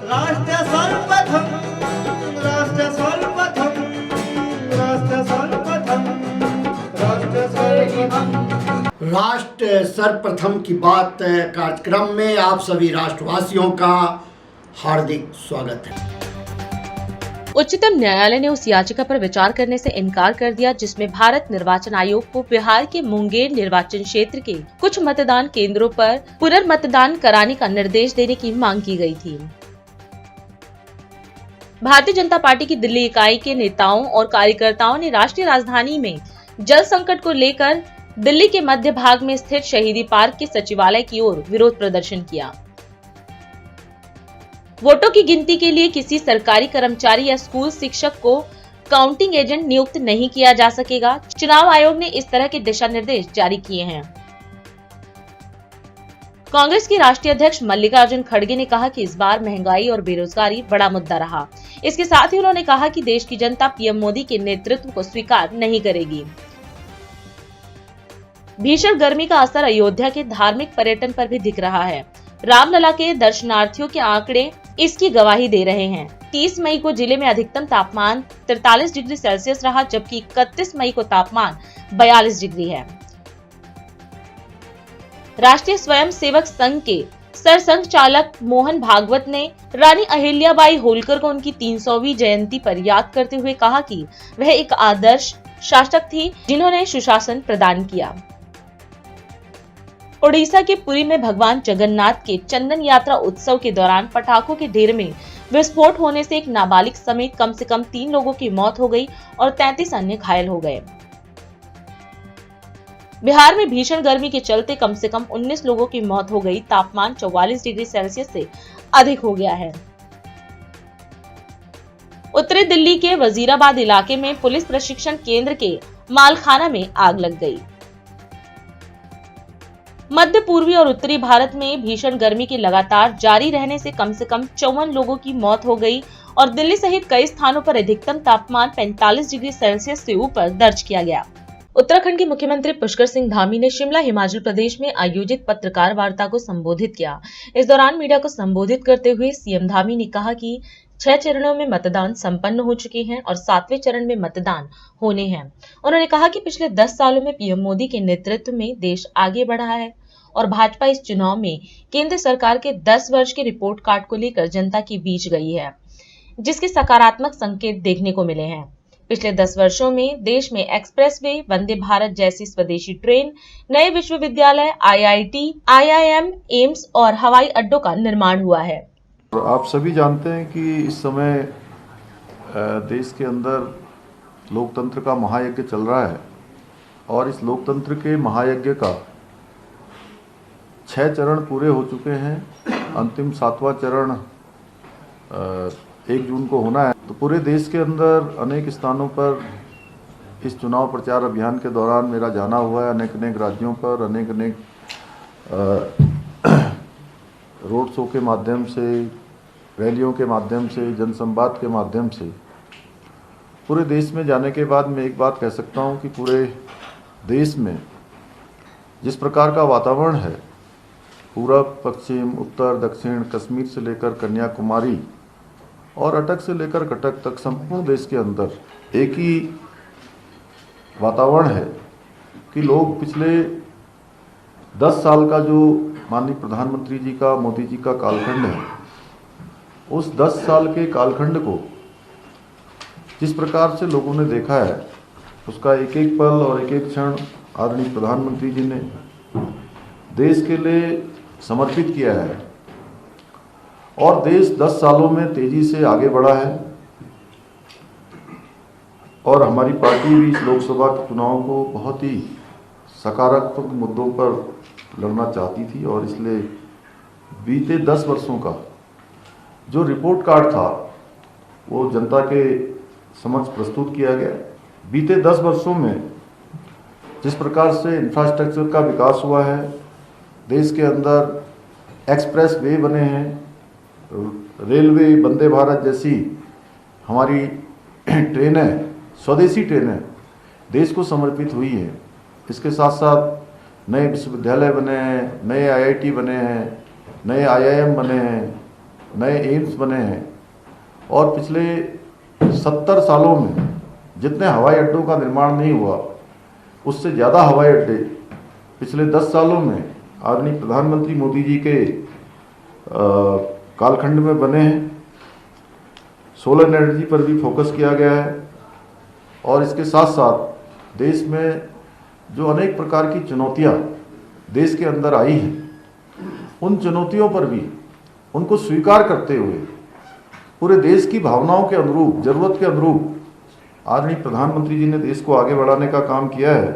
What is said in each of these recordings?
राष्ट्र सर्वप्रथम, राष्ट्र सर्वप्रथम, राष्ट्र सर्वप्रथम, राष्ट्र सर्वप्रथम। राष्ट्र सर्वप्रथम की बात कार्यक्रम में आप सभी राष्ट्रवासियों का हार्दिक स्वागत है। उच्चतम न्यायालय ने उस याचिका पर विचार करने से इनकार कर दिया जिसमें भारत निर्वाचन आयोग को बिहार के मुंगेर निर्वाचन क्षेत्र के कुछ मतदान केंद्रों पर पुनर्मतदान कराने का निर्देश देने की मांग की गई थी। भारतीय जनता पार्टी की दिल्ली इकाई के नेताओं और कार्यकर्ताओं ने राष्ट्रीय राजधानी में जल संकट को लेकर दिल्ली के मध्य भाग में स्थित शहीदी पार्क के सचिवालय की ओर विरोध प्रदर्शन किया। वोटों की गिनती के लिए किसी सरकारी कर्मचारी या स्कूल शिक्षक को काउंटिंग एजेंट नियुक्त नहीं किया जा सकेगा। चुनाव आयोग ने इस तरह के दिशा निर्देश जारी किए हैं। कांग्रेस की राष्ट्रीय अध्यक्ष मल्लिकार्जुन खड़गे ने कहा कि इस बार महंगाई और बेरोजगारी बड़ा मुद्दा रहा। इसके साथ ही उन्होंने कहा कि देश की जनता पीएम मोदी के नेतृत्व को स्वीकार नहीं करेगी। भीषण गर्मी का असर अयोध्या के धार्मिक पर्यटन पर भी दिख रहा है। रामलला के दर्शनार्थियों के आंकड़े इसकी गवाही दे रहे हैं। 30 मई को जिले में अधिकतम तापमान 43 डिग्री सेल्सियस रहा, जबकि 31 मई को तापमान 42 डिग्री है। राष्ट्रीय स्वयंसेवक संघ के सरसंघ चालक मोहन भागवत ने रानी अहिल्याबाई होलकर को उनकी 300वीं जयंती पर याद करते हुए कहा कि वह एक आदर्श शासक थी जिन्होंने सुशासन प्रदान किया। ओडिशा के पुरी में भगवान जगन्नाथ के चंदन यात्रा उत्सव के दौरान पटाखों के ढेर में विस्फोट होने से एक नाबालिग समेत कम से कम 3 लोगों की मौत हो गई और 33 अन्य घायल हो गए। बिहार में भीषण गर्मी के चलते कम से कम 19 लोगों की मौत हो गई। तापमान 44 डिग्री सेल्सियस से अधिक हो गया है। उत्तरी दिल्ली के वजीराबाद इलाके में पुलिस प्रशिक्षण केंद्र के मालखाना में आग लग गई। मध्य पूर्वी और उत्तरी भारत में भीषण गर्मी के लगातार जारी रहने से कम 54 लोगों की मौत हो गई और दिल्ली सहित कई स्थानों पर अधिकतम तापमान 45 डिग्री सेल्सियस से ऊपर दर्ज किया गया। उत्तराखंड के मुख्यमंत्री पुष्कर सिंह धामी ने शिमला हिमाचल प्रदेश में आयोजित पत्रकार वार्ता को संबोधित किया। इस दौरान मीडिया को संबोधित करते हुए सीएम धामी ने कहा कि 6 चरणों में मतदान संपन्न हो चुके हैं और 7वें चरण में मतदान होने हैं। उन्होंने कहा कि पिछले 10 सालों में पीएम मोदी के नेतृत्व में देश आगे बढ़ा है और भाजपा इस चुनाव में केंद्र सरकार के 10 वर्ष के रिपोर्ट कार्ड को लेकर जनता के बीच गई है, जिसके सकारात्मक संकेत देखने को मिले हैं। पिछले 10 वर्षों में देश में एक्सप्रेसवे, वंदे भारत जैसी स्वदेशी ट्रेन, नए विश्वविद्यालय, आईआईटी, आईआईएम, एम्स और हवाई अड्डों का निर्माण हुआ है। आप सभी जानते हैं कि इस समय देश के अंदर लोकतंत्र का महायज्ञ चल रहा है और इस लोकतंत्र के महायज्ञ का 6 चरण पूरे हो चुके हैं। अंतिम 7वां चरण 1 जून को होना है। तो पूरे देश के अंदर अनेक स्थानों पर इस चुनाव प्रचार अभियान के दौरान मेरा जाना हुआ है। अनेक राज्यों पर अनेक रोड शो के माध्यम से, रैलियों के माध्यम से, जनसंवाद के माध्यम से पूरे देश में जाने के बाद मैं एक बात कह सकता हूं कि पूरे देश में जिस प्रकार का वातावरण है, पूरब, पश्चिम, उत्तर, दक्षिण, कश्मीर से लेकर कन्याकुमारी और अटक से लेकर कटक तक संपूर्ण देश के अंदर एक ही वातावरण है कि लोग पिछले 10 साल का जो माननीय प्रधानमंत्री जी का, मोदी जी का कालखंड है, उस 10 साल के कालखंड को जिस प्रकार से लोगों ने देखा है, उसका एक एक पल और एक एक क्षण आदरणीय प्रधानमंत्री जी ने देश के लिए समर्पित किया है और देश 10 सालों में तेजी से आगे बढ़ा है और हमारी पार्टी भी इस लोकसभा के चुनाव को बहुत ही सकारात्मक मुद्दों पर लड़ना चाहती थी और इसलिए बीते 10 वर्षों का जो रिपोर्ट कार्ड था वो जनता के समक्ष प्रस्तुत किया गया। बीते 10 वर्षों में जिस प्रकार से इंफ्रास्ट्रक्चर का विकास हुआ है, देश के अंदर एक्सप्रेस वे बने हैं, रेलवे, वंदे भारत जैसी हमारी ट्रेनें, स्वदेशी ट्रेनें देश को समर्पित हुई हैं। इसके साथ साथ नए विश्वविद्यालय बने हैं, नए आईआईटी बने हैं, नए आईआईएम बने हैं नए एम्स बने हैं और पिछले 70 सालों में जितने हवाई अड्डों का निर्माण नहीं हुआ उससे ज़्यादा हवाई अड्डे पिछले 10 सालों में आदरणीय प्रधानमंत्री मोदी जी के कालखंड में बने हैं। सोलर एनर्जी पर भी फोकस किया गया है और इसके साथ साथ देश में जो अनेक प्रकार की चुनौतियां देश के अंदर आई हैं उन चुनौतियों पर भी उनको स्वीकार करते हुए पूरे देश की भावनाओं के अनुरूप, जरूरत के अनुरूप आदरणीय प्रधानमंत्री जी ने देश को आगे बढ़ाने का काम किया है।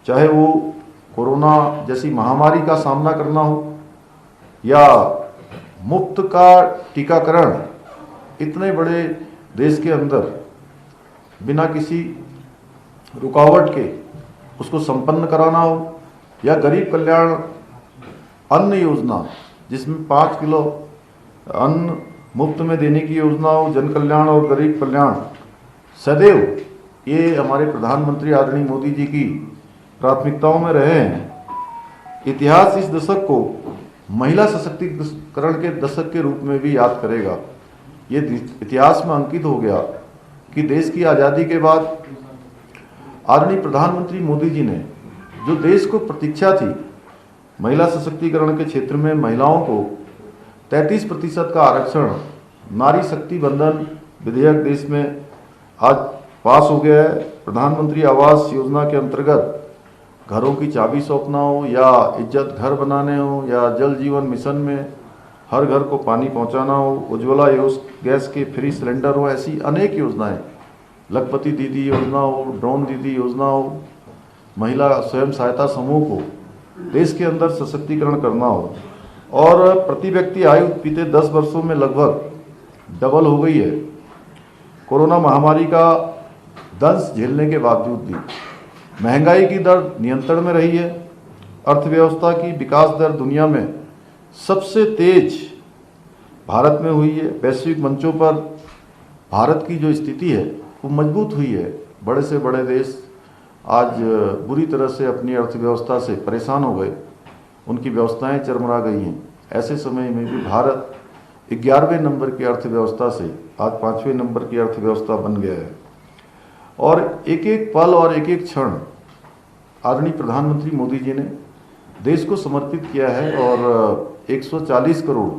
चाहे वो कोरोना जैसी महामारी का सामना करना हो या मुफ्त का टीकाकरण इतने बड़े देश के अंदर बिना किसी रुकावट के उसको संपन्न कराना हो, या गरीब कल्याण अन्न योजना जिसमें 5 किलो अन्न मुफ्त में देने की योजना हो, जन कल्याण और गरीब कल्याण सदैव ये हमारे प्रधानमंत्री आदरणीय मोदी जी की प्राथमिकताओं में रहे हैं। इतिहास इस दशक को महिला सशक्तिकरण के दशक के रूप में भी याद करेगा। ये इतिहास में अंकित हो गया कि देश की आज़ादी के बाद आदरणीय प्रधानमंत्री मोदी जी ने जो देश को प्रतीक्षा थी महिला सशक्तिकरण के क्षेत्र में महिलाओं को 33% का आरक्षण, नारी शक्ति बंधन विधेयक देश में आज पास हो गया है। प्रधानमंत्री आवास योजना के अंतर्गत घरों की चाबी सौंपना हो या इज्जत घर बनाने हो या जल जीवन मिशन में हर घर को पानी पहुंचाना हो, उज्ज्वला गैस के फ्री सिलेंडर हो, ऐसी अनेक योजनाएं, लखपति दीदी योजना हो, ड्रोन दीदी योजना हो, महिला स्वयं सहायता समूह को देश के अंदर सशक्तिकरण करना हो और प्रति व्यक्ति आयु बीते 10 वर्षों में लगभग डबल हो गई है। कोरोना महामारी का दंश झेलने के बावजूद भी महंगाई की दर नियंत्रण में रही है। अर्थव्यवस्था की विकास दर दुनिया में सबसे तेज भारत में हुई है। वैश्विक मंचों पर भारत की जो स्थिति है वो मजबूत हुई है। बड़े से बड़े देश आज बुरी तरह से अपनी अर्थव्यवस्था से परेशान हो गए, उनकी व्यवस्थाएं चरमरा गई हैं। ऐसे समय में भी भारत 11वें नंबर की अर्थव्यवस्था से आज 5वें नंबर की अर्थव्यवस्था बन गया है और एक एक पल और एक एक क्षण आदरणीय प्रधानमंत्री मोदी जी ने देश को समर्पित किया है और 140 करोड़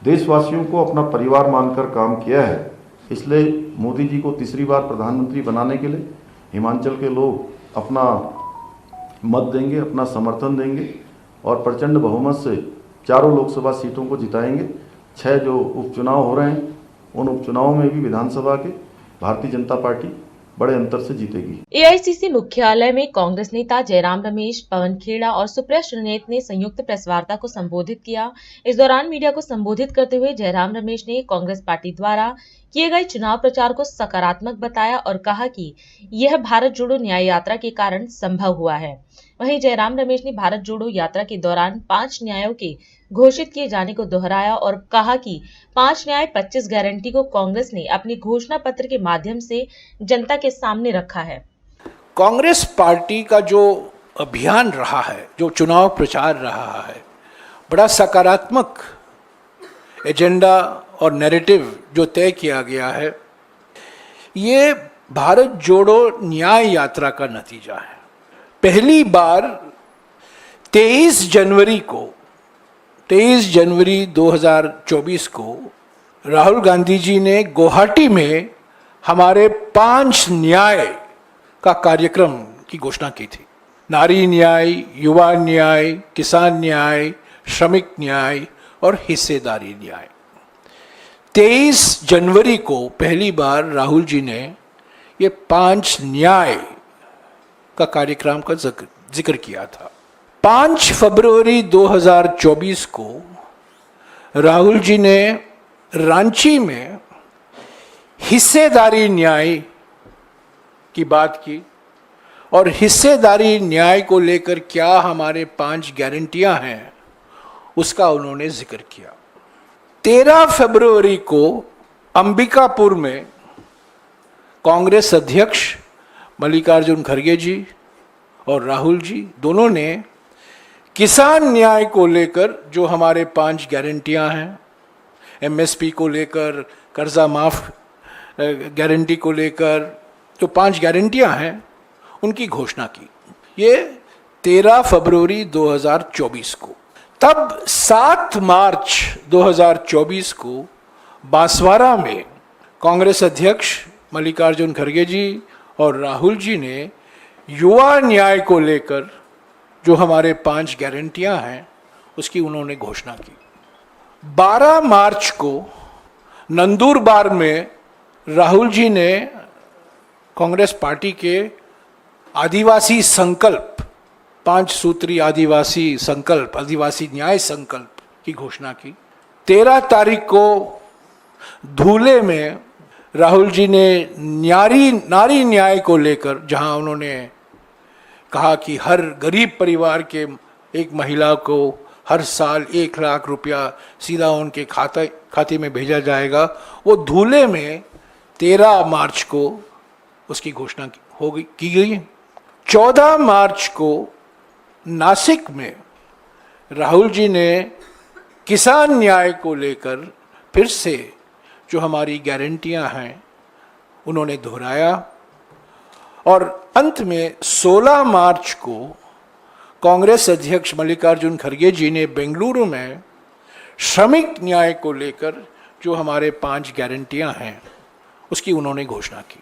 देशवासियों को अपना परिवार मानकर काम किया है। इसलिए मोदी जी को तीसरी बार प्रधानमंत्री बनाने के लिए हिमाचल के लोग अपना मत देंगे, अपना समर्थन देंगे और प्रचंड बहुमत से चारों लोकसभा सीटों को जिताएंगे। 6 जो उपचुनाव हो रहे हैं उन उपचुनावों में भी विधानसभा के भारतीय जनता पार्टी बड़े अंतर से जीतेगी। एआईसीसी मुख्यालय में कांग्रेस नेता जयराम रमेश, पवन खेड़ा और सुप्रिया श्रीनेत ने संयुक्त प्रेस वार्ता को संबोधित किया। इस दौरान मीडिया को संबोधित करते हुए जयराम रमेश ने कांग्रेस पार्टी द्वारा किए गए चुनाव प्रचार को सकारात्मक बताया और कहा कि यह भारत जोड़ो न्याय यात्रा के कारण संभव हुआ है। वहीं जयराम रमेश ने भारत जोड़ो यात्रा के दौरान 5 न्यायों के घोषित किए जाने को दोहराया और कहा कि 5 न्याय 25 गारंटी को कांग्रेस ने अपने घोषणा पत्र के माध्यम से जनता के सामने रखा है। कांग्रेस पार्टी का जो अभियान रहा है, जो चुनाव प्रचार रहा है, बड़ा सकारात्मक एजेंडा और नैरेटिव जो तय किया गया है, ये भारत जोड़ो न्याय यात्रा का नतीजा है। पहली बार 23 जनवरी 2024 को राहुल गांधी जी ने गुवाहाटी में हमारे 5 न्याय का कार्यक्रम की घोषणा की थी। नारी न्याय, युवा न्याय, किसान न्याय, श्रमिक न्याय और हिस्सेदारी न्याय। 23 जनवरी को पहली बार राहुल जी ने ये 5 न्याय का कार्यक्रम का जिक्र किया था। 5 फरवरी 2024 को राहुल जी ने रांची में हिस्सेदारी न्याय की बात की और हिस्सेदारी न्याय को लेकर क्या हमारे 5 गारंटियां हैं उसका उन्होंने जिक्र किया। 13 फरवरी को अंबिकापुर में कांग्रेस अध्यक्ष मल्लिकार्जुन खड़गे जी और राहुल जी दोनों ने किसान न्याय को लेकर जो हमारे 5 गारंटियां हैं, एमएसपी को लेकर, कर्जा माफ गारंटी को लेकर जो 5 गारंटियां हैं उनकी घोषणा की। ये 13 फरवरी 2024 को। तब 7 मार्च 2024 को बांसवाड़ा में कांग्रेस अध्यक्ष मल्लिकार्जुन खड़गे जी और राहुल जी ने युवा न्याय को लेकर जो हमारे 5 गारंटियां हैं उसकी उन्होंने घोषणा की। 12 मार्च को नंदुरबार में राहुल जी ने कांग्रेस पार्टी के आदिवासी संकल्प, 5 सूत्री आदिवासी संकल्प, आदिवासी न्याय संकल्प की घोषणा की। 13 तारीख को धूले में राहुल जी ने नारी न्याय को लेकर, जहां उन्होंने कहा कि हर गरीब परिवार के एक महिला को हर साल 1 लाख रुपया सीधा उनके खाते में भेजा जाएगा, वो धूले में 13 मार्च को उसकी घोषणा की गई। 14 मार्च को नासिक में राहुल जी ने किसान न्याय को लेकर फिर से जो हमारी गारंटियां हैं उन्होंने दोहराया। और अंत में 16 मार्च को कांग्रेस अध्यक्ष मल्लिकार्जुन खड़गे जी ने बेंगलुरु में श्रमिक न्याय को लेकर जो हमारे 5 गारंटियां हैं उसकी उन्होंने घोषणा की।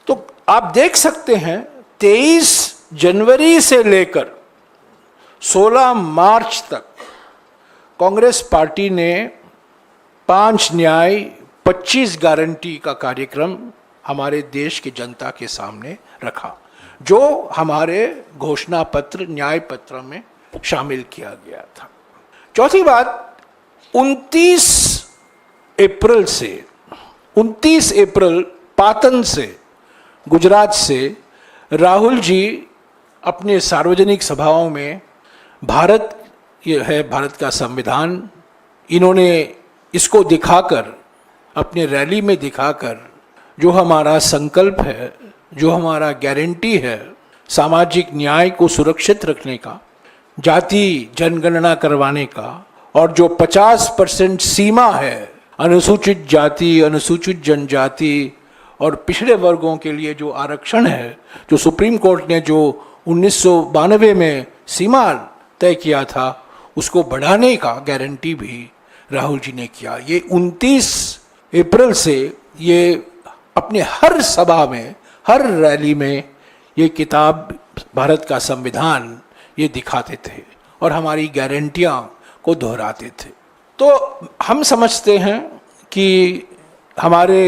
तो आप देख सकते हैं 23 जनवरी से लेकर 16 मार्च तक कांग्रेस पार्टी ने 5 न्याय 25 गारंटी का कार्यक्रम हमारे देश की जनता के सामने रखा, जो हमारे घोषणा पत्र न्याय पत्र में शामिल किया गया था। चौथी बात, 29 अप्रैल पाटन से, गुजरात से राहुल जी अपने सार्वजनिक सभाओं में भारत, ये है भारत का संविधान, इन्होंने इसको दिखाकर, अपने रैली में दिखाकर जो हमारा संकल्प है, जो हमारा गारंटी है सामाजिक न्याय को सुरक्षित रखने का, जाति जनगणना करवाने का, और जो 50% सीमा है अनुसूचित जाति, अनुसूचित जनजाति और पिछड़े वर्गों के लिए जो आरक्षण है, जो सुप्रीम कोर्ट ने जो 1992 में सीमा तय किया था, उसको बढ़ाने का गारंटी भी राहुल जी ने किया। ये 29 अप्रैल से ये अपने हर सभा में, हर रैली में ये किताब भारत का संविधान ये दिखाते थे और हमारी गारंटियां को दोहराते थे। तो हम समझते हैं कि हमारे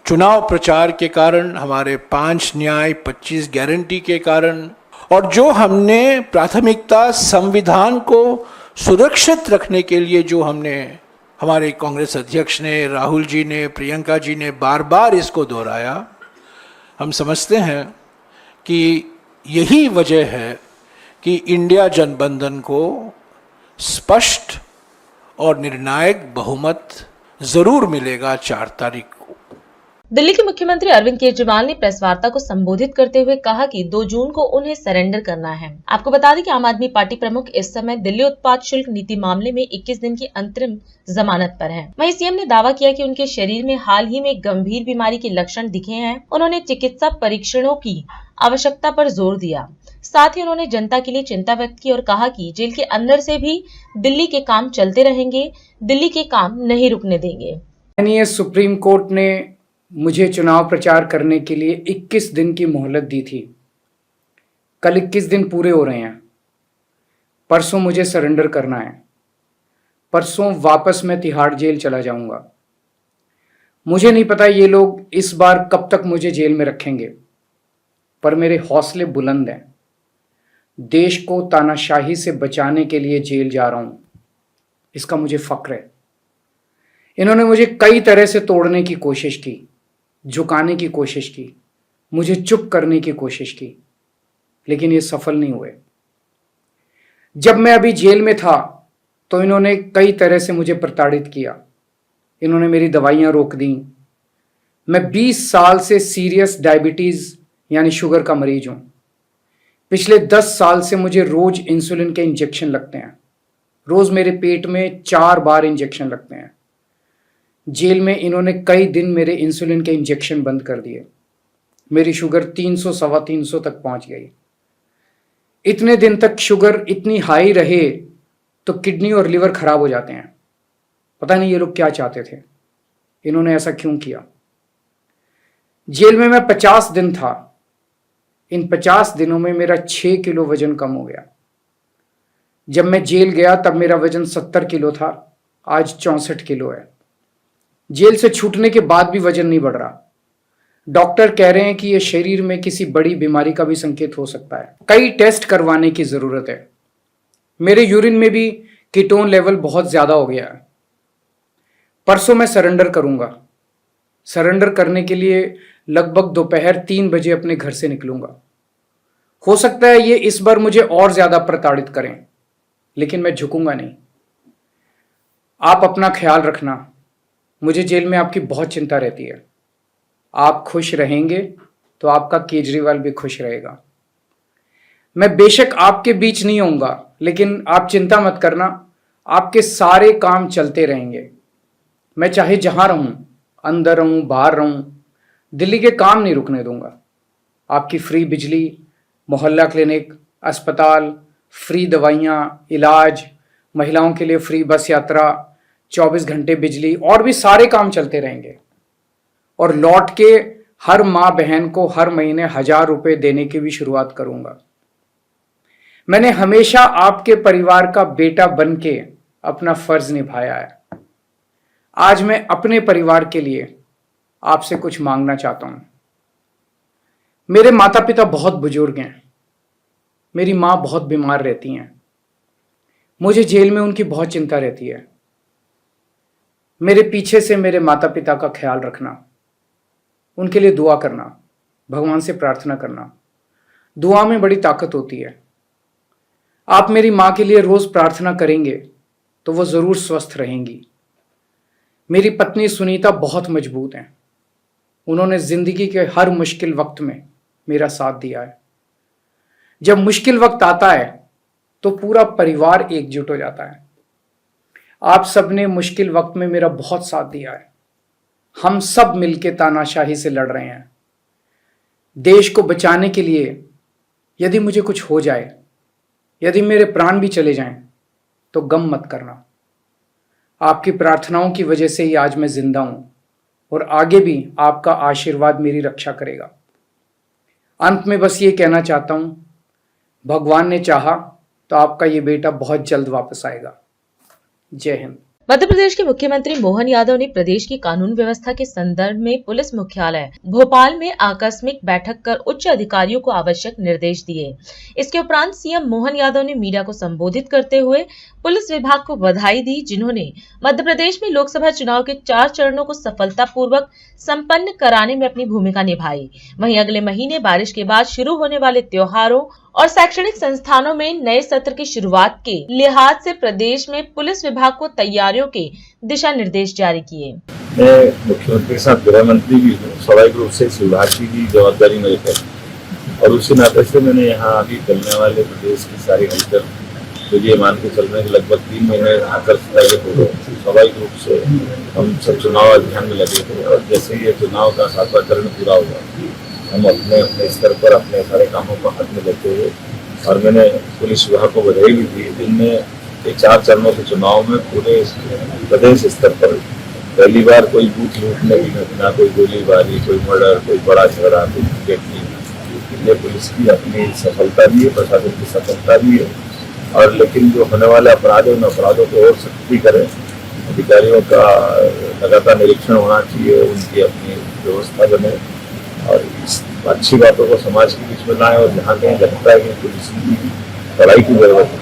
चुनाव प्रचार के कारण, हमारे 5 न्याय 25 गारंटी के कारण, और जो हमने प्राथमिकता संविधान को सुरक्षित रखने के लिए जो हमने, हमारे कांग्रेस अध्यक्ष ने, राहुल जी ने, प्रियंका जी ने बार बार इसको दोहराया, हम समझते हैं कि यही वजह है कि इंडिया जनबंधन को स्पष्ट और निर्णायक बहुमत जरूर मिलेगा 4 तारीख को। दिल्ली के मुख्यमंत्री अरविंद केजरीवाल ने प्रेस वार्ता को संबोधित करते हुए कहा कि 2 जून को उन्हें सरेंडर करना है। आपको बता दें कि आम आदमी पार्टी प्रमुख इस समय दिल्ली उत्पाद शुल्क नीति मामले में 21 दिन की अंतरिम जमानत पर हैं। वहीं सीएम ने दावा किया कि उनके शरीर में हाल ही में गंभीर बीमारी के लक्षण दिखे हैं। उन्होंने चिकित्सा परीक्षणों की आवश्यकता पर जोर दिया। साथ ही उन्होंने जनता के लिए चिंता व्यक्त की और कहा कि जेल के अंदर से भी दिल्ली के काम चलते रहेंगे, दिल्ली के काम नहीं रुकने देंगे। माननीय सुप्रीम कोर्ट ने मुझे चुनाव प्रचार करने के लिए 21 दिन की मोहलत दी थी। कल 21 दिन पूरे हो रहे हैं। परसों मुझे सरेंडर करना है। परसों वापस मैं तिहाड़ जेल चला जाऊंगा। मुझे नहीं पता ये लोग इस बार कब तक मुझे जेल में रखेंगे, पर मेरे हौसले बुलंद हैं। देश को तानाशाही से बचाने के लिए जेल जा रहा हूं, इसका मुझे फक्र है। इन्होंने मुझे कई तरह से तोड़ने की कोशिश की, झुकाने की कोशिश की, मुझे चुप करने की कोशिश की, लेकिन ये सफल नहीं हुए। जब मैं अभी जेल में था तो इन्होंने कई तरह से मुझे प्रताड़ित किया। इन्होंने मेरी दवाइयां रोक दी। मैं 20 साल से सीरियस डायबिटीज यानी शुगर का मरीज हूं। पिछले 10 साल से मुझे रोज इंसुलिन के इंजेक्शन लगते हैं। रोज मेरे पेट में 4 बार इंजेक्शन लगते हैं। जेल में इन्होंने कई दिन मेरे इंसुलिन के इंजेक्शन बंद कर दिए। मेरी शुगर 300 सवा 300 तक पहुंच गई। इतने दिन तक शुगर इतनी हाई रहे तो किडनी और लिवर खराब हो जाते हैं। पता नहीं ये लोग क्या चाहते थे, इन्होंने ऐसा क्यों किया। जेल में मैं 50 दिन था। इन 50 दिनों में मेरा 6 किलो वजन कम हो गया। जब मैं जेल गया तब मेरा वजन 70 किलो था, आज 64 किलो है। जेल से छूटने के बाद भी वजन नहीं बढ़ रहा। डॉक्टर कह रहे हैं कि यह शरीर में किसी बड़ी बीमारी का भी संकेत हो सकता है। कई टेस्ट करवाने की जरूरत है। मेरे यूरिन में भी कीटोन लेवल बहुत ज्यादा हो गया है। परसों मैं सरेंडर करूंगा। सरेंडर करने के लिए लगभग दोपहर 3 बजे अपने घर से निकलूंगा। हो सकता है ये इस बार मुझे और ज्यादा प्रताड़ित करें, लेकिन मैं झुकूंगा नहीं। आप अपना ख्याल रखना। मुझे जेल में आपकी बहुत चिंता रहती है। आप खुश रहेंगे तो आपका केजरीवाल भी खुश रहेगा। मैं बेशक आपके बीच नहीं होऊंगा, लेकिन आप चिंता मत करना, आपके सारे काम चलते रहेंगे। मैं चाहे जहां रहूं, अंदर रहूं, बाहर रहूं, दिल्ली के काम नहीं रुकने दूंगा। आपकी फ्री बिजली, मोहल्ला क्लिनिक, अस्पताल, फ्री दवाइयाँ, इलाज, महिलाओं के लिए फ्री बस यात्रा, 24 घंटे बिजली और भी सारे काम चलते रहेंगे। और लौट के हर माँ बहन को हर महीने 1000 रुपये देने की भी शुरुआत करूंगा। मैंने हमेशा आपके परिवार का बेटा बन के अपना फर्ज निभाया है। आज मैं अपने परिवार के लिए आपसे कुछ मांगना चाहता हूं। मेरे माता पिता बहुत बुजुर्ग हैं। मेरी माँ बहुत बीमार रहती हैं। मुझे जेल में उनकी बहुत चिंता रहती है। मेरे पीछे से मेरे माता पिता का ख्याल रखना, उनके लिए दुआ करना, भगवान से प्रार्थना करना। दुआ में बड़ी ताकत होती है। आप मेरी माँ के लिए रोज प्रार्थना करेंगे तो वो जरूर स्वस्थ रहेंगी। मेरी पत्नी सुनीता बहुत मजबूत हैं। उन्होंने जिंदगी के हर मुश्किल वक्त में मेरा साथ दिया है। जब मुश्किल वक्त आता है तो पूरा परिवार एकजुट हो जाता है। आप सबने मुश्किल वक्त में मेरा बहुत साथ दिया है। हम सब मिलके तानाशाही से लड़ रहे हैं। देश को बचाने के लिए यदि मुझे कुछ हो जाए, यदि मेरे प्राण भी चले जाएं, तो गम मत करना। आपकी प्रार्थनाओं की वजह से ही आज मैं जिंदा हूं और आगे भी आपका आशीर्वाद मेरी रक्षा करेगा। अंत में बस ये कहना चाहता हूं, भगवान ने चाहा तो आपका ये बेटा बहुत जल्द वापस आएगा। जय हिंद। मध्य प्रदेश के मुख्यमंत्री मोहन यादव ने प्रदेश की कानून व्यवस्था के संदर्भ में पुलिस मुख्यालय भोपाल में आकस्मिक बैठक कर उच्च अधिकारियों को आवश्यक निर्देश दिए। इसके उपरांत सीएम मोहन यादव ने मीडिया को संबोधित करते हुए पुलिस विभाग को बधाई दी, जिन्होंने मध्य प्रदेश में लोकसभा चुनाव के 4 चरणों को सफलतापूर्वक संपन्न कराने में अपनी भूमिका निभाई। वहीं अगले महीने बारिश के बाद शुरू होने वाले त्योहारों और शैक्षणिक संस्थानों में नए सत्र की शुरुआत के लिहाज से प्रदेश में पुलिस विभाग को तैयारियों के दिशा निर्देश जारी किए। मैं मुख्यमंत्री के साथ गृह मंत्री भी हूँ। स्वाभाविक रूप से इस विभाग की जवाबदारी मेरे पर, और उसी नाते से मैंने यहाँ अभी चलने वाले प्रदेश की सारी हलचल, तो ये मान के चल रहे हैं कि लगभग 3 महीने आकर्षता के पूर्व स्वाभाविक रूप से हम सब चुनाव अभियान में लगे थे। और जैसे ये चुनाव का 7वां चरण पूरा हुआ, हम अपने अपने स्तर पर अपने सारे कामों को हाथ में लेते हुए, और मैंने पुलिस विभाग को बधाई भी दी। जिनमें ये 4 चरणों के चुनाव में पूरे प्रदेश स्तर पर पहली बार कोई बूथ लूटने की घटना, कोई गोलीबारी, कोई मर्डर, कोई बड़ा झगड़ा, कोई क्रिकेट, ये पुलिस की अपनी सफलता भी है, प्रशासन की सफलता भी है। और लेकिन जो होने वाले अपराध है, उन अपराधों को और सख्ती करें। अधिकारियों का लगातार निरीक्षण होना चाहिए, उनकी अपनी व्यवस्था बने और इस अच्छी बातों को समाज के बीच में लाएं। और जहाँ कहीं लगता है कि पुलिस की पढ़ाई की जरूरत है,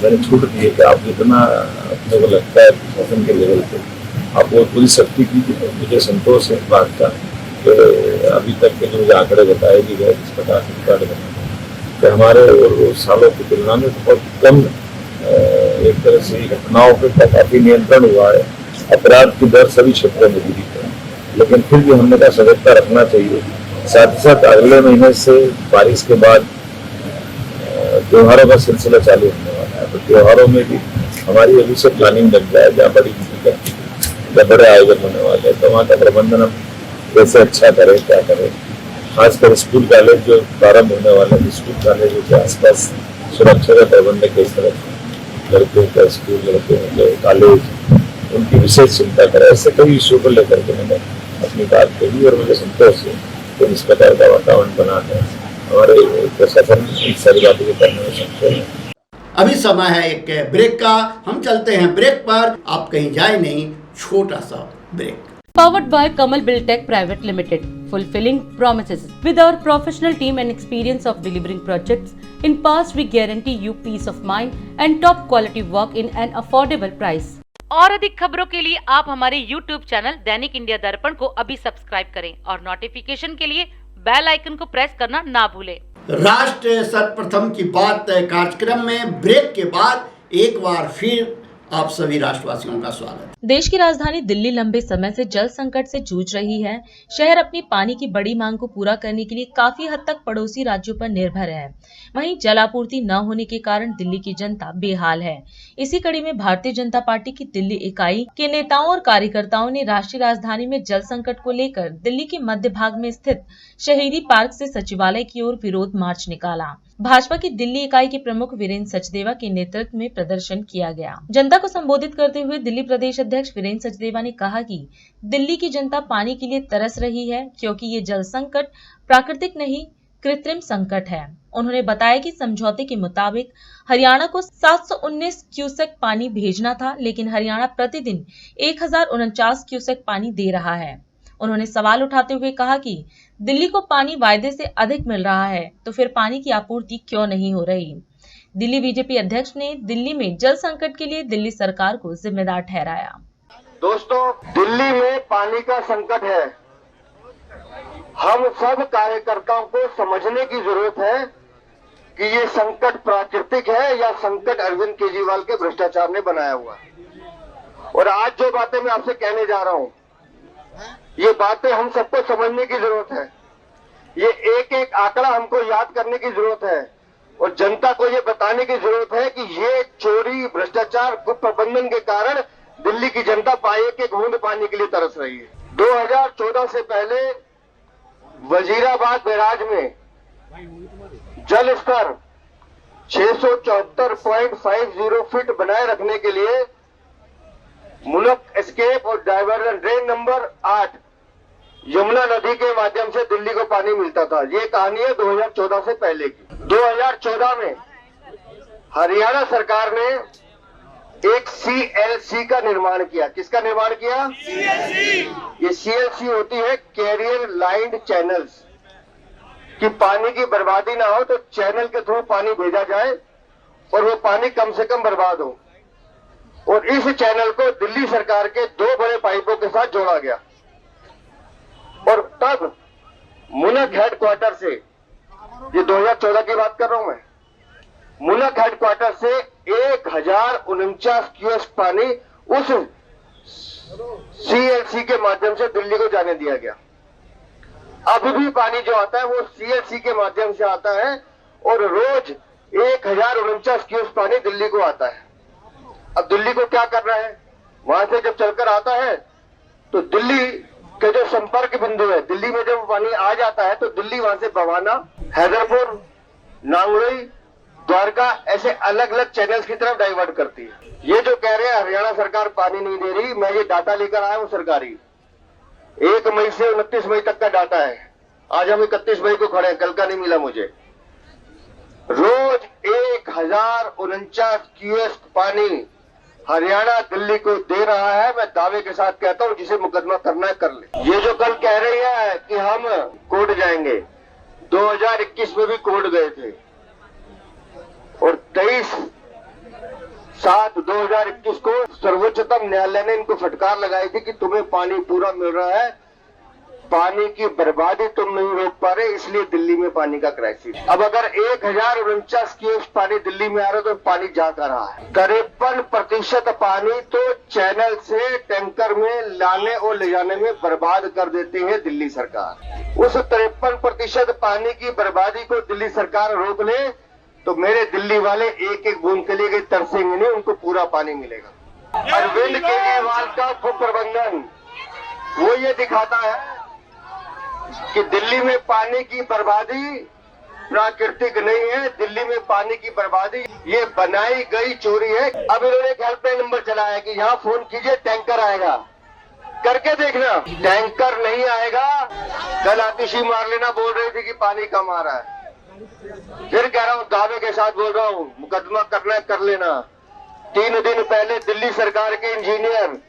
मैंने छूट दी है कि आप जितना अपने को लगता है प्रशासन के लेवल पे आप वो पूरी सख्ती कीजिए। मुझे संतोष है इस बात का कि अभी तक के जो मुझे आंकड़े बताए भी गए, इस प्रकार के रिकॉर्ड बने कि हमारे सालों की तुलना में बहुत कम एक तरह से घटनाओं पर काफी नियंत्रण हुआ है। अपराध की दर सभी क्षेत्रों में गिरी है, लेकिन फिर भी हमने कहा सजगता रखना चाहिए। साथ ही साथ अगले महीने से बारिश के बाद त्योहारों का सिलसिला चालू होने वाला है, तो त्योहारों में भी हमारी अभी से प्लानिंग लग जाए। जहाँ बड़ी या बड़े आयोजन होने वाले हैं, तो वहाँ का प्रबंधन हम कैसे अच्छा करें, क्या करें। खासकर स्कूल कॉलेज जो प्रारंभ होने वाले हैं, स्कूल कॉलेजों के आसपास सुरक्षा का प्रबंध किस तरह, लड़कों का स्कूल, लड़कों के कॉलेज, उनकी विशेष चिंता करें। ऐसे कई इशू को लेकर के मैंने अपनी बात कही और मुझे संतोष है कि इस प्रकार का वातावरण बना है। हमारे प्रशासन इन सारी बातों को करने में सक्षम है। अभी समय है एक ब्रेक का, हम चलते हैं ब्रेक पर, आप कहीं जाए नहीं, छोटा सा break. Powered by Kamal Buildtech Private Limited, fulfilling promises. With our professional team and experience of delivering projects, in past we guarantee you peace of mind and top quality work in an affordable price. और अधिक खबरों के लिए आप हमारे YouTube channel दैनिक India दर्पण को अभी सब्सक्राइब करें और नोटिफिकेशन के लिए बेल आइकन को प्रेस करना ना भूलें। राष्ट्र सर्वप्रथम की बात कार्यक्रम में ब्रेक के बाद एक बार फिर आप सभी राष्ट्रवासियों का स्वागत। देश की राजधानी दिल्ली लंबे समय से जल संकट से जूझ रही है। शहर अपनी पानी की बड़ी मांग को पूरा करने के लिए काफी हद तक पड़ोसी राज्यों पर निर्भर है। वहीं जल आपूर्ति न होने के कारण दिल्ली की जनता बेहाल है। इसी कड़ी में भारतीय जनता पार्टी की दिल्ली इकाई के नेताओं और कार्यकर्ताओं ने राष्ट्रीय राजधानी में जल संकट को लेकर दिल्ली के मध्य भाग में स्थित शहीदी पार्क से सचिवालय की ओर विरोध मार्च निकाला। भाजपा की दिल्ली इकाई के प्रमुख वीरेंद्र सचदेवा के नेतृत्व में प्रदर्शन किया गया। जनता को संबोधित करते हुए दिल्ली प्रदेश अध्यक्ष वीरेंद्र सचदेवा ने कहा कि दिल्ली की जनता पानी के लिए तरस रही है, क्योंकि ये जल संकट प्राकृतिक नहीं कृत्रिम संकट है। उन्होंने बताया कि समझौते के मुताबिक हरियाणा को 719 क्यूसेक पानी भेजना था, लेकिन हरियाणा प्रतिदिन 1049 क्यूसेक पानी दे रहा है। उन्होंने सवाल उठाते हुए कहा कि दिल्ली को पानी वायदे से अधिक मिल रहा है, तो फिर पानी की आपूर्ति क्यों नहीं हो रही। दिल्ली बीजेपी अध्यक्ष ने दिल्ली में जल संकट के लिए दिल्ली सरकार को जिम्मेदार ठहराया। दोस्तों, दिल्ली में पानी का संकट है। हम सब कार्यकर्ताओं को समझने की जरूरत है कि ये संकट प्राकृतिक है या संकट अरविंद केजरीवाल के भ्रष्टाचार ने बनाया हुआ है। और आज जो बातें मैं आपसे कहने जा रहा हूं, ये बातें हम सबको समझने की जरूरत है। ये एक एक आंकड़ा हमको याद करने की जरूरत है और जनता को ये बताने की जरूरत है कि ये चोरी, भ्रष्टाचार, कुप्रबंधन के कारण दिल्ली की जनता पाए के बूंद पानी के लिए तरस रही है। 2014 से पहले वजीराबाद बैराज में जल स्तर 674.50 फीट बनाए रखने के लिए मुलक एस्केप और डाइवर्जन ड्रेन नंबर 8 यमुना नदी के माध्यम से दिल्ली को पानी मिलता था। ये कहानी है 2014 से पहले की। 2014 में हरियाणा सरकार ने एक CLC का निर्माण किया। किसका निर्माण किया? CLC। ये CLC होती है कैरियर लाइन्ड चैनल्स, कि पानी की बर्बादी ना हो तो चैनल के थ्रू पानी भेजा जाए और वो पानी कम से कम बर्बाद हो। और इस चैनल को दिल्ली सरकार के 2 बड़े पाइपों के साथ जोड़ा गया और तब मुनक हेडक्वार्टर से, ये 2014 की बात कर रहा हूं मैं, मुनक हेडक्वार्टर से 1049 क्यूसेक पानी उस CLC के माध्यम से दिल्ली को जाने दिया गया। अभी भी पानी जो आता है वो CLC के माध्यम से आता है और रोज 1049 क्यूसेक पानी दिल्ली को आता है। अब दिल्ली को क्या करना है? वहां से जब चलकर आता है तो दिल्ली के जो संपर्क बिंदु है, दिल्ली में जब पानी आ जाता है तो दिल्ली वहां से बवाना, हैदरपुर, नांगलोई, द्वारका ऐसे अलग अलग चैनल्स की तरफ डाइवर्ट करती है। ये जो कह रहे हैं हरियाणा सरकार पानी नहीं दे रही, मैं ये डाटा लेकर आया हूं सरकारी। 1 मई से 29 मई तक का डाटा है। आज हम 31 मई को खड़े हैं, कल का नहीं मिला मुझे। रोज 1049 क्यूसेक पानी हरियाणा दिल्ली को दे रहा है। मैं दावे के साथ कहता हूं, जिसे मुकदमा करना है कर ले। ये जो कल कह रही है कि हम कोर्ट जाएंगे, 2021 में भी कोर्ट गए थे और 23/7/2021 को सर्वोच्चतम न्यायालय ने इनको फटकार लगाई थी कि तुम्हें पानी पूरा मिल रहा है, पानी की बर्बादी तुम नहीं रोक पा रहे, इसलिए दिल्ली में पानी का क्राइसिस। अब अगर 1049 क्यूसेक पानी दिल्ली में आ रहा है तो पानी जा कर रहा है। 53% पानी तो चैनल से टैंकर में लाने और ले जाने में बर्बाद कर देती है दिल्ली सरकार। उस 53% पानी की बर्बादी को दिल्ली सरकार रोक ले तो मेरे दिल्ली वाले एक एक बूंद के लिए तरसेंगे नहीं, उनको पूरा पानी मिलेगा। अरविंद केजरीवाल का कुप्रबंधन वो ये दिखाता है कि दिल्ली में पानी की बर्बादी प्राकृतिक नहीं है, दिल्ली में पानी की बर्बादी ये बनाई गई चोरी है। अब इन्होंने एक हेल्पलाइन नंबर चलाया कि यहाँ फोन कीजिए टैंकर आएगा, करके देखना टैंकर नहीं आएगा। कल आतिशी मार लेना बोल रही थी कि पानी कम आ रहा है, फिर कह रहा हूँ दावे के साथ बोल रहा हूँ मुकदमा करना है कर लेना। 3 दिन पहले दिल्ली सरकार के इंजीनियर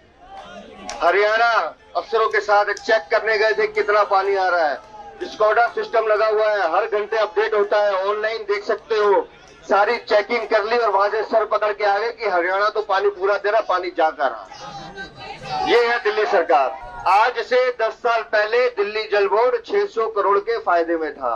हरियाणा अफसरों के साथ चेक करने गए थे कितना पानी आ रहा है। स्कॉडा सिस्टम लगा हुआ है, हर घंटे अपडेट होता है, ऑनलाइन देख सकते हो। सारी चेकिंग कर ली और वहां से सर पकड़ के आ गए कि हरियाणा तो पानी पूरा दे रहा, पानी जा कर रहा। ये है दिल्ली सरकार। आज से 10 साल पहले दिल्ली जल बोर्ड 600 करोड़ के फायदे में था।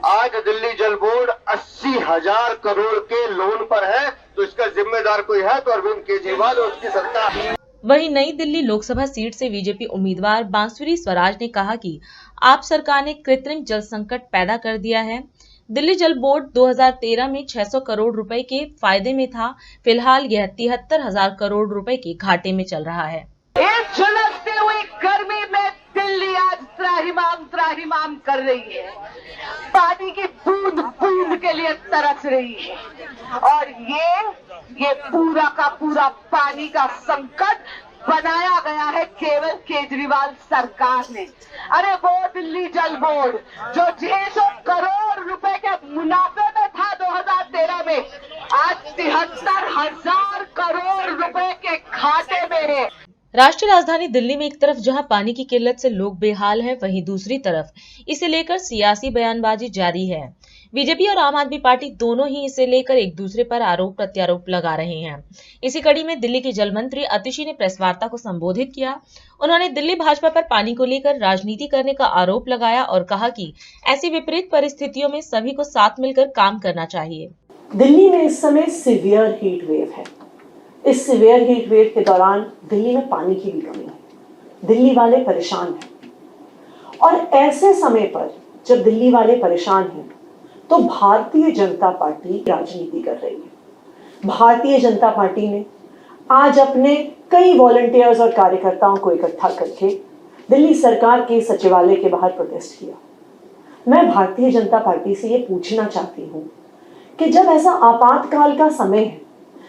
आज दिल्ली जल बोर्ड 80,000 करोड़ के लोन पर है, तो इसका जिम्मेदार कोई है तो अरविंद केजरीवाल और उसकी सरकार। वहीं नई दिल्ली लोकसभा सीट से बीजेपी उम्मीदवार बांसुरी स्वराज ने कहा कि आप सरकार ने कृत्रिम जल संकट पैदा कर दिया है। दिल्ली जल बोर्ड 2013 में 600 करोड़ रुपए के फायदे में था, फिलहाल यह 73,000 करोड़ रुपए के घाटे में चल रहा है। इस झुलसती हुई गर्मी में दिल्ली आज त्राहिमाम कर रही है, पानी की बूंद बूंद के लिए तरस रही है। और ये पूरा का पूरा पानी का संकट बनाया गया है केवल केजरीवाल सरकार ने। अरे वो दिल्ली जल बोर्ड जो 600 करोड़ रुपए के मुनाफे में था 2013 में, आज 73,000 करोड़ रुपए के घाटे में है। राष्ट्रीय राजधानी दिल्ली में एक तरफ जहां पानी की किल्लत से लोग बेहाल हैं, वहीं दूसरी तरफ इसे लेकर सियासी बयानबाजी जारी है। बीजेपी और आम आदमी पार्टी दोनों ही इसे लेकर एक दूसरे पर आरोप प्रत्यारोप लगा रहे हैं। इसी कड़ी में दिल्ली के जल मंत्री आतिशी ने प्रेस वार्ता को संबोधित किया। उन्होंने दिल्ली भाजपा पर पानी को लेकर राजनीति करने का आरोप लगाया और कहा कि ऐसी विपरीत परिस्थितियों में सभी को साथ मिलकर काम करना चाहिए। दिल्ली में इस समय सीवियर हीट वेव है। इस सीवियर हीट वेव के दौरान दिल्ली में पानी की भी कमी है, दिल्ली वाले परेशान हैं। और ऐसे समय पर जब दिल्ली वाले परेशान हैं तो भारतीय जनता पार्टी राजनीति कर रही है। भारतीय जनता पार्टी ने आज अपने कई वॉलंटियर्स और कार्यकर्ताओं को इकट्ठा करके दिल्ली सरकार के सचिवालय के बाहर प्रोटेस्ट किया। मैं भारतीय जनता पार्टी से ये पूछना चाहती हूँ कि जब ऐसा आपातकाल का समय है,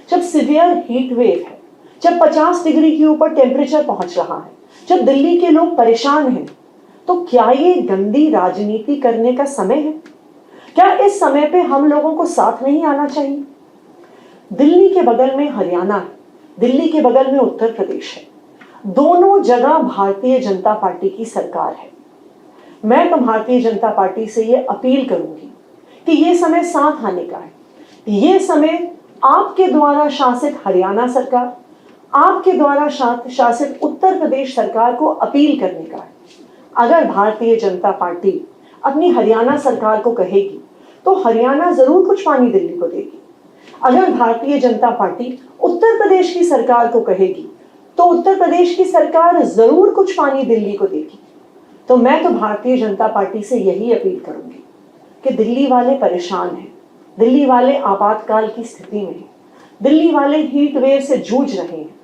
जब सीवियर हीट वेव है, जब 50 डिग्री के ऊपर टेम्परेचर पहुंच रहा है, जब दिल्ली के लोग परेशान हैं, तो क्या ये गंदी राजनीति करने का समय है? क्या इस समय पे हम लोगों को साथ नहीं आना चाहिए? दिल्ली के बगल में हरियाणा है, दिल्ली के बगल में उत्तर प्रदेश है, दोनों जगह भारतीय जनता पार्टी की सरकार है। मैं तो भारतीय जनता पार्टी से ये अपील करूंगी कि ये समय साथ आने का है। ये समय आपके द्वारा शासित हरियाणा सरकार, आपके द्वारा शासित उत्तर प्रदेश सरकार को अपील करने का है। अगर भारतीय जनता पार्टी अपनी हरियाणा सरकार को कहेगी तो हरियाणा जरूर कुछ पानी दिल्ली को देगी। अगर भारतीय जनता पार्टी उत्तर प्रदेश की सरकार को कहेगी तो उत्तर प्रदेश की सरकार जरूर कुछ पानी दिल्ली को देगी। तो मैं तो भारतीय जनता पार्टी से यही अपील करूंगी कि दिल्ली वाले परेशान हैं, दिल्ली वाले आपातकाल की स्थिति में हैं, दिल्ली वाले हीट वेव से जूझ रहे हैं।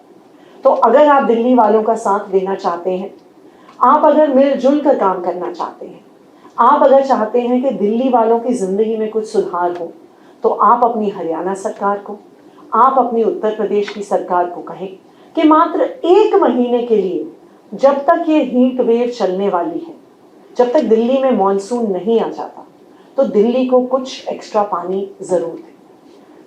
तो अगर आप दिल्ली वालों का साथ देना चाहते हैं, आप अगर मिलजुल कर काम करना चाहते हैं, आप अगर चाहते हैं कि दिल्ली वालों की जिंदगी में कुछ सुधार हो, तो आप अपनी हरियाणा सरकार को, आप अपनी उत्तर प्रदेश की सरकार को कहें कि मात्र 1 महीने के लिए, जब तक ये हीट वेव चलने वाली है, जब तक दिल्ली में मॉनसून नहीं आ जाता, तो दिल्ली को कुछ एक्स्ट्रा पानी जरूर दें।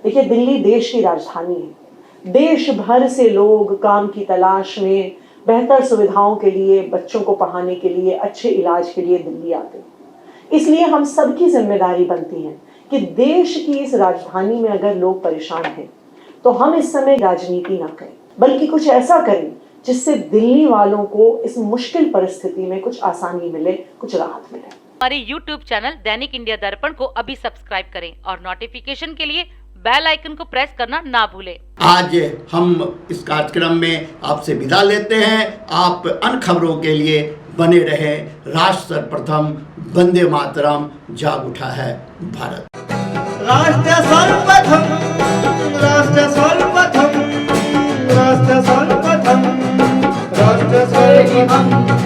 देखिए, दिल्ली देश की राजधानी है। देश भर से लोग काम की तलाश में, बेहतर सुविधाओं के लिए, बच्चों को पढ़ाने के लिए, अच्छे इलाज के लिए दिल्ली आते हैं। इसलिए हम सबकी जिम्मेदारी बनती है कि देश की इस राजधानी में अगर लोग परेशान हैं, तो हम इस समय राजनीति ना करें, बल्कि कुछ ऐसा करें जिससे दिल्ली वालों को इस मुश्किल परिस्थिति में कुछ आसानी मिले, कुछ राहत मिले। हमारे YouTube चैनल दैनिक इंडिया दर्पण को अभी सब्सक्राइब करें और नोटिफिकेशन के लिए बेल आइकन को प्रेस करना ना भूलें। आज हम इस कार्यक्रम में आपसे विदा लेते हैं। आप अन्य खबरों के लिए बने रहे। राष्ट्र सर्वप्रथम, वंदे मातरम, जाग उठा है भारत। राष्ट्र सर्वप्रथम, राष्ट्र सर्वप्रथम, राष्ट्र राष्ट्र सर्वप्रथम राष्ट्र सर्वप्रथम